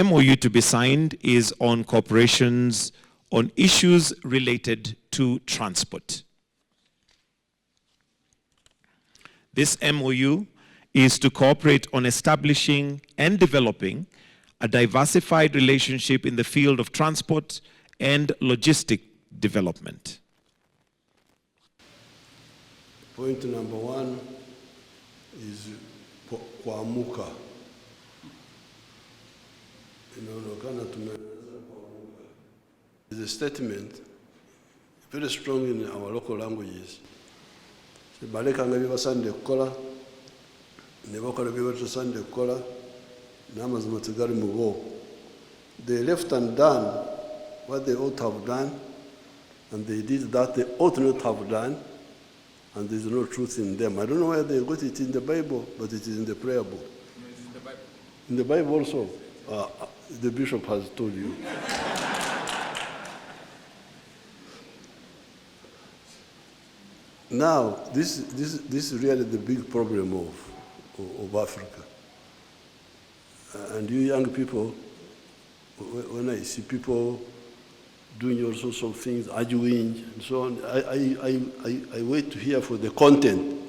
MOU to be signed is on cooperations on issues related to transport. This MOU is to cooperate on establishing and developing a diversified relationship in the field of transport and logistic development. Point number 1 is kuamuka. It's a statement very strong in our local languages. They left undone what they ought to have done, and they did that they ought not have done, and there's no truth in them. I don't know where they got it in the Bible, but it is in the prayer book. No, it is in the Bible. In the Bible also? The bishop has told you. Now, this is really the big problem of Africa. And you young people, when I see people doing all sorts of things, arguing and so on, I wait to hear for the content.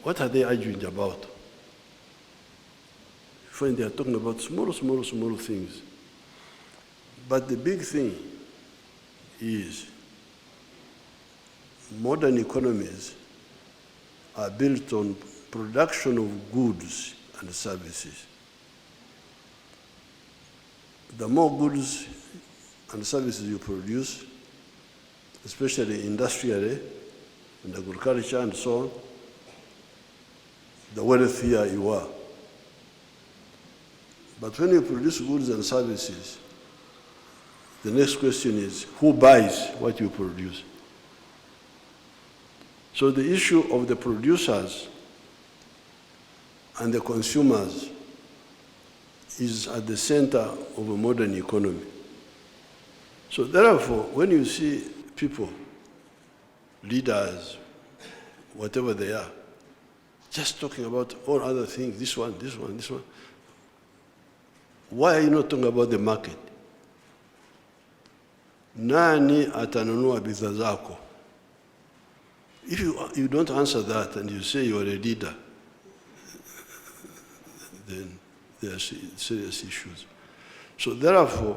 What are they arguing about? You find they are talking about small things. But the big thing is modern economies are built on production of goods and services. The more goods and services you produce, especially industrially and agriculture and so on, the wealthier you are. But when you produce goods and services, the next question is, who buys what you produce? So the issue of the producers and the consumers is at the center of a modern economy. So therefore, when you see people, leaders, whatever they are, just talking about all other things, this one, why are you not talking about the market? Nani atanunua bidhaa zako? If you don't answer that and you say you are a leader, then there are serious issues. So therefore,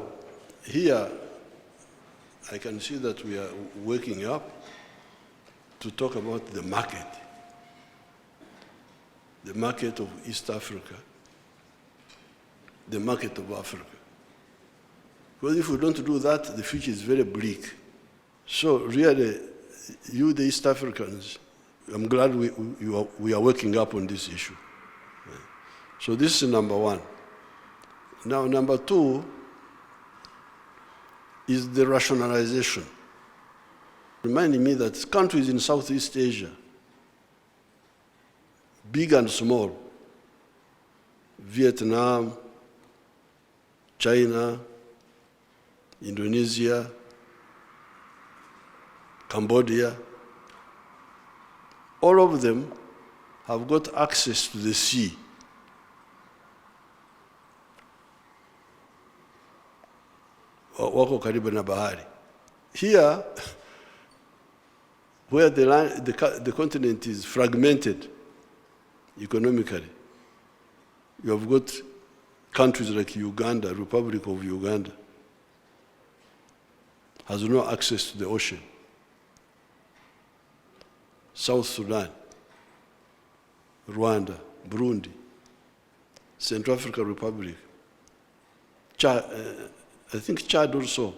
here, I can see that we are waking up to talk about the market of East Africa, the market of Africa. Because if we don't do that, the future is very bleak. So really, you, the East Africans, I'm glad we are waking up on this issue. So this is number 1. Now, number 2 is the rationalization. Reminding me that countries in Southeast Asia, big and small, Vietnam, China, Indonesia, Cambodia, all of them have got access to the sea. Wako karibu na bahari. Here, where the continent is fragmented economically, you have got countries like Uganda, Republic of Uganda, has no access to the ocean. South Sudan, Rwanda, Burundi, Central African Republic, Chad, I think Chad also.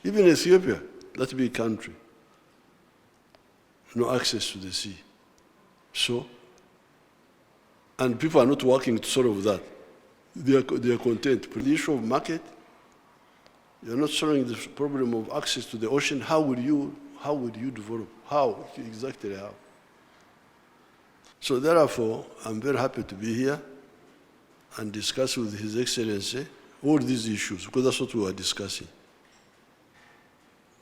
Even Ethiopia, that big country, no access to the sea. So, and people are not working to solve that. They are content. But the issue of market, you're not solving the problem of access to the ocean. How would you develop? How? Exactly how? So therefore, I'm very happy to be here and discuss with His Excellency all these issues, because that's what we were discussing.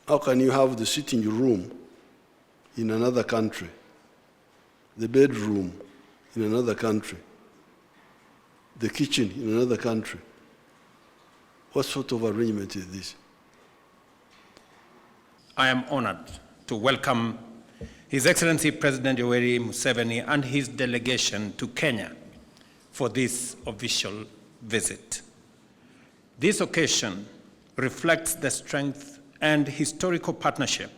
How can you have the sitting room in another country, the bedroom in another country, the kitchen in another country. What sort of arrangement is this? I am honored to welcome His Excellency President Yoweri Museveni and his delegation to Kenya for this official visit. This occasion reflects the strength and historical partnership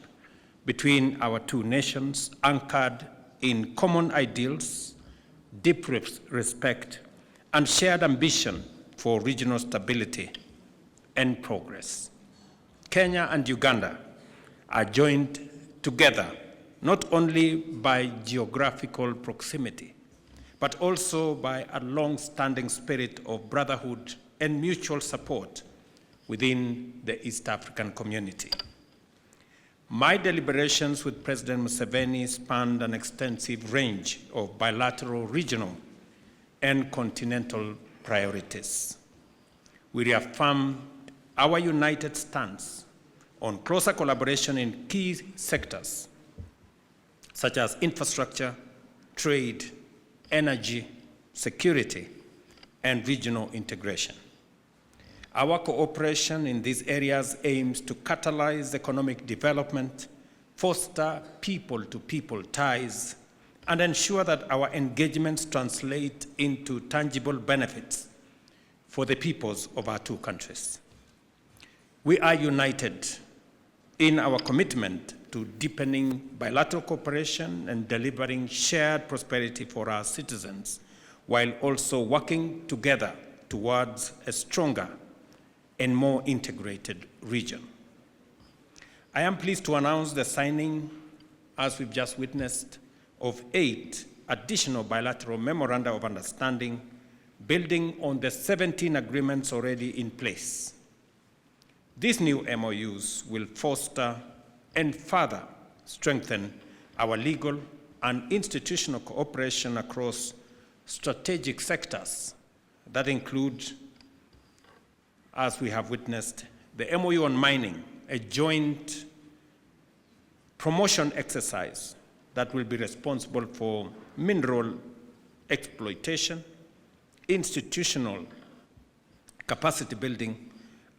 between our two nations, anchored in common ideals, deep respect, and shared ambition for regional stability and progress. Kenya and Uganda are joined together not only by geographical proximity, but also by a long-standing spirit of brotherhood and mutual support within the East African community. My deliberations with President Museveni spanned an extensive range of bilateral, regional, and continental priorities. We reaffirmed our united stance on closer collaboration in key sectors such as infrastructure, trade, energy, security, and regional integration. Our cooperation in these areas aims to catalyze economic development, foster people-to-people ties, and ensure that our engagements translate into tangible benefits for the peoples of our two countries. We are united in our commitment to deepening bilateral cooperation and delivering shared prosperity for our citizens, while also working together towards a stronger and more integrated region. I am pleased to announce the signing, as we've just witnessed, of 8 additional bilateral Memoranda of Understanding, building on the 17 agreements already in place. These new MOUs will foster and further strengthen our legal and institutional cooperation across strategic sectors that include, as we have witnessed, the MOU on mining, a joint promotion exercise that will be responsible for mineral exploitation, institutional capacity building,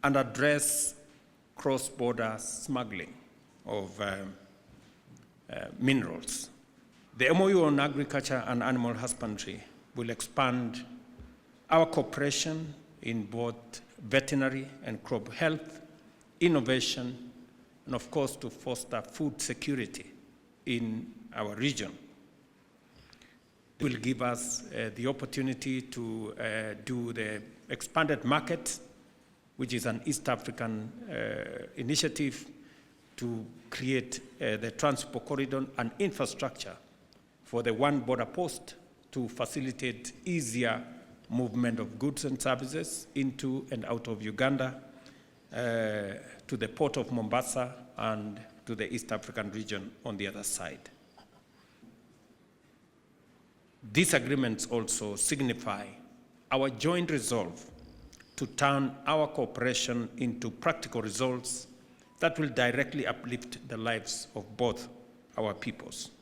and address cross-border smuggling of minerals. The MOU on agriculture and animal husbandry will expand our cooperation in both veterinary and crop health, innovation, and of course to foster food security in our region. It will give us the opportunity to do the expanded market, which is an East African initiative to create the transport corridor and infrastructure for the one border post to facilitate easier movement of goods and services into and out of Uganda, to the port of Mombasa, and to the East African region on the other side. These agreements also signify our joint resolve to turn our cooperation into practical results that will directly uplift the lives of both our peoples.